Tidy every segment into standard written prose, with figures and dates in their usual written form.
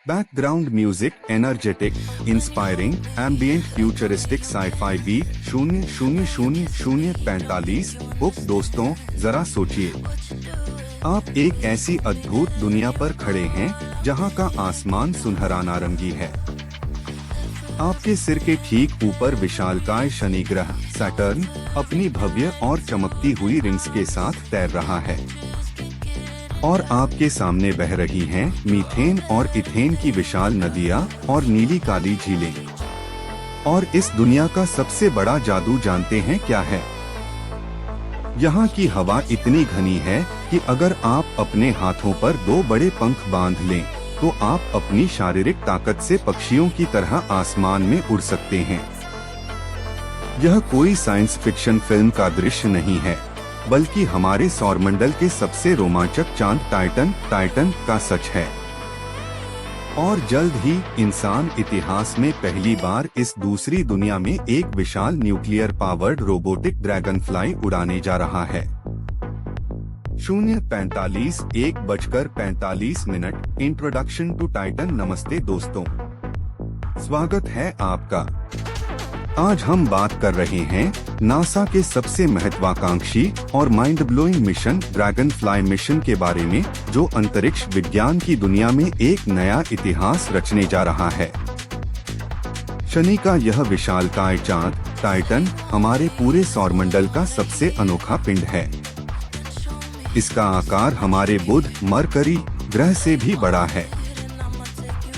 Background music energetic, inspiring, ambient, futuristic, sci fi beat 00045। Book दोस्तों, जरा सोचिए, आप एक ऐसी अद्भुत दुनिया पर खड़े हैं जहां का आसमान सुनहरा नारंगी है। आपके सिर के ठीक ऊपर विशालकाय शनि ग्रह सैटर्न अपनी भव्य और चमकती हुई रिंग्स के साथ तैर रहा है, और आपके सामने बह रही हैं मीथेन और इथेन की विशाल नदियां और नीली काली झीलें। और इस दुनिया का सबसे बड़ा जादू जानते हैं क्या है? यहाँ की हवा इतनी घनी है कि अगर आप अपने हाथों पर 2 बड़े पंख बांध लें तो आप अपनी शारीरिक ताकत से पक्षियों की तरह आसमान में उड़ सकते हैं। यह कोई साइंस फिक्शन फिल्म का दृश्य नहीं है, बल्कि हमारे सौरमंडल के सबसे रोमांचक चांद टाइटन का सच है। और जल्द ही इंसान इतिहास में पहली बार इस दूसरी दुनिया में एक विशाल न्यूक्लियर पावर्ड रोबोटिक ड्रैगनफ्लाई उड़ाने जा रहा है। 1:45 इंट्रोडक्शन टू टाइटन। नमस्ते दोस्तों, स्वागत है आपका। आज हम बात कर रहे हैं नासा के सबसे महत्वाकांक्षी और mind blowing mission Dragonfly mission के बारे में, जो अंतरिक्ष विज्ञान की दुनिया में एक नया इतिहास रचने जा रहा है। शनि का यह विशालकाय चांद टाइटन हमारे पूरे सौरमंडल का सबसे अनोखा पिंड है। इसका आकार हमारे बुध मरकरी ग्रह से भी बड़ा है,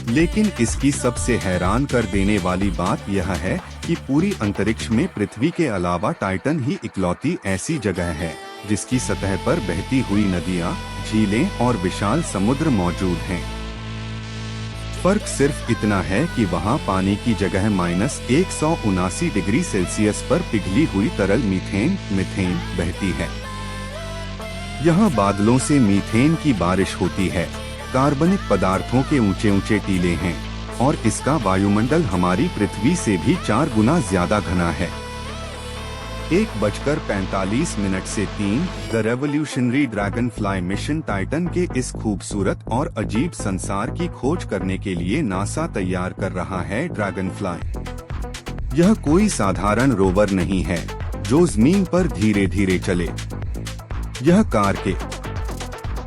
लेकिन इसकी सबसे हैरान कर देने वाली बात यह है कि पूरी अंतरिक्ष में पृथ्वी के अलावा टाइटन ही इकलौती ऐसी जगह है जिसकी सतह पर बहती हुई नदियां, झीलें और विशाल समुद्र मौजूद हैं। फर्क सिर्फ इतना है कि वहां पानी की जगह -179 डिग्री सेल्सियस पर पिघली हुई तरल मीथेन बहती है। यहाँ बादलों से मीथेन की बारिश होती है, कार्बनिक पदार्थों के ऊंचे ऊंचे टीले हैं, और इसका वायुमंडल हमारी पृथ्वी से भी 4 गुना ज्यादा घना है। 1:45 से 3 the revolutionary Dragonfly mission Titan के इस खूबसूरत और अजीब संसार की खोज करने के लिए नासा तैयार कर रहा है ड्रैगनफ्लाई। यह कोई साधारण रोवर नहीं है जो जमीन पर धीरे धीरे चले। यह कार के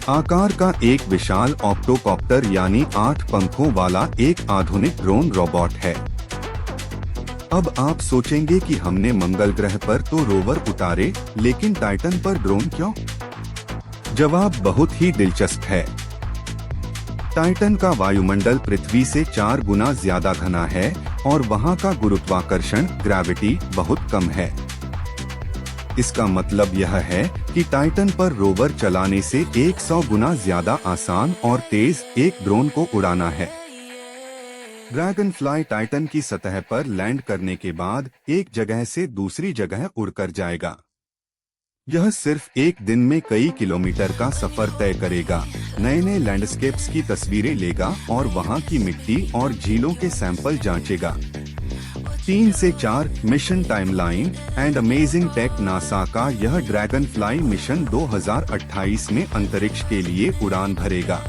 आकार का एक विशाल ऑक्टोकॉप्टर यानी 8 पंखों वाला एक आधुनिक ड्रोन रोबोट है। अब आप सोचेंगे कि हमने मंगल ग्रह पर तो रोवर उतारे, लेकिन टाइटन पर ड्रोन क्यों? जवाब बहुत ही दिलचस्प है। टाइटन का वायुमंडल पृथ्वी से 4 गुना ज्यादा घना है और वहाँ का गुरुत्वाकर्षण ग्रेविटी बहुत कम है। इसका मतलब यह है कि टाइटन पर रोवर चलाने से 100 गुना ज्यादा आसान और तेज एक ड्रोन को उड़ाना है। ड्रैगनफ्लाई टाइटन की सतह पर लैंड करने के बाद एक जगह से दूसरी जगह उड़कर जाएगा। यह सिर्फ एक दिन में कई किलोमीटर का सफर तय करेगा, नए लैंडस्केप्स की तस्वीरें लेगा और वहां की मिट्टी और झीलों के सैंपल जांचेगा। 3 से 4 mission timeline and amazing tech. NASA का यह ड्रैगनफ्लाई मिशन 2028 में अंतरिक्ष के लिए उड़ान भरेगा।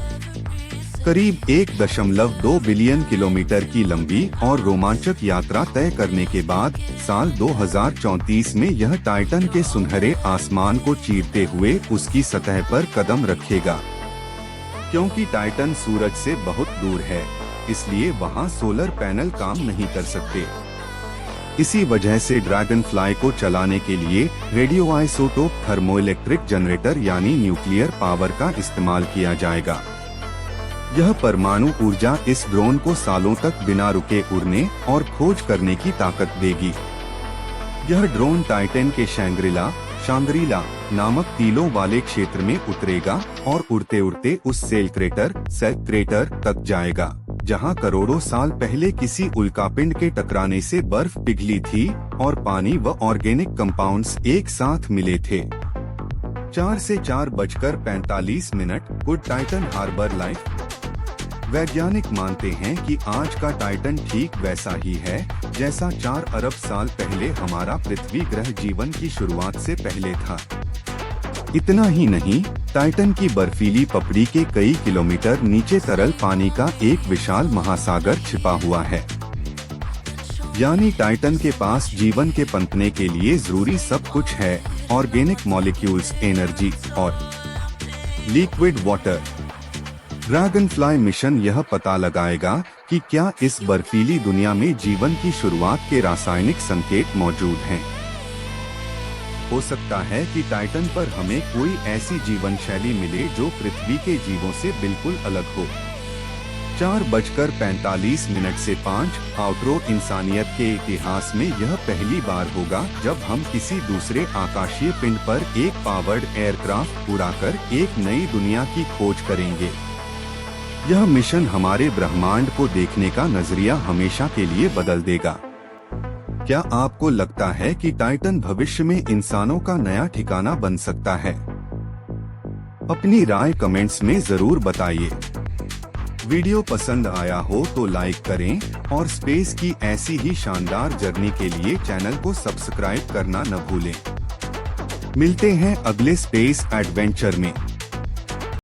करीब 1.2 बिलियन किलोमीटर की लंबी और रोमांचक यात्रा तय करने के बाद साल 2034 में यह टाइटन के सुनहरे आसमान को चीरते हुए उसकी सतह पर कदम रखेगा। क्योंकि टाइटन सूरज से बहुत दूर है, इसलिए वहां सोलर पैनल काम नहीं कर सकते। इसी वजह से ड्रैगनफ्लाई को चलाने के लिए रेडियोआइसोटोप थर्मोइलेक्ट्रिक जनरेटर यानी न्यूक्लियर पावर का इस्तेमाल किया जाएगा। यह परमाणु ऊर्जा इस ड्रोन को सालों तक बिना रुके उड़ने और खोज करने की ताकत देगी। यह ड्रोन टाइटन के शांग्रीला नामक टीलों वाले क्षेत्र में उतरेगा और उड़ते उड़ते उस सेल क्रेटर तक जाएगा, जहां करोड़ों साल पहले किसी उल्कापिंड के टकराने से बर्फ पिघली थी और पानी व ऑर्गेनिक कंपाउंड्स एक साथ मिले थे। 4 से 4:45 गुड टाइटन हार्बर लाइफ। वैज्ञानिक मानते हैं कि आज का टाइटन ठीक वैसा ही है जैसा 4 अरब साल पहले हमारा पृथ्वी ग्रह जीवन की शुरुआत से पहले था। इतना ही नहीं, टाइटन की बर्फीली पपड़ी के कई किलोमीटर नीचे तरल पानी का एक विशाल महासागर छिपा हुआ है। यानी टाइटन के पास जीवन के पनपने के लिए जरूरी सब कुछ है, ऑर्गेनिक मॉलिक्यूल्स, एनर्जी और लिक्विड वाटर। ड्रैगनफ्लाई मिशन यह पता लगाएगा कि क्या इस बर्फीली दुनिया में जीवन की शुरुआत के रासायनिक संकेत मौजूद हैं। हो सकता है कि टाइटन पर हमें कोई ऐसी जीवन शैली मिले जो पृथ्वी के जीवों से बिल्कुल अलग हो। 4:45 से 5 आउटरो। इंसानियत के इतिहास में यह पहली बार होगा जब हम किसी दूसरे आकाशीय पिंड पर एक पावर्ड एयरक्राफ्ट उड़ाकर एक नई दुनिया की खोज करेंगे। यह मिशन हमारे ब्रह्मांड को देखने का नजरिया हमेशा के लिए बदल देगा। क्या आपको लगता है कि टाइटन भविष्य में इंसानों का नया ठिकाना बन सकता है? अपनी राय कमेंट्स में जरूर बताइए। वीडियो पसंद आया हो तो लाइक करें और स्पेस की ऐसी ही शानदार जर्नी के लिए चैनल को सब्सक्राइब करना न भूलें। मिलते हैं अगले स्पेस एडवेंचर में।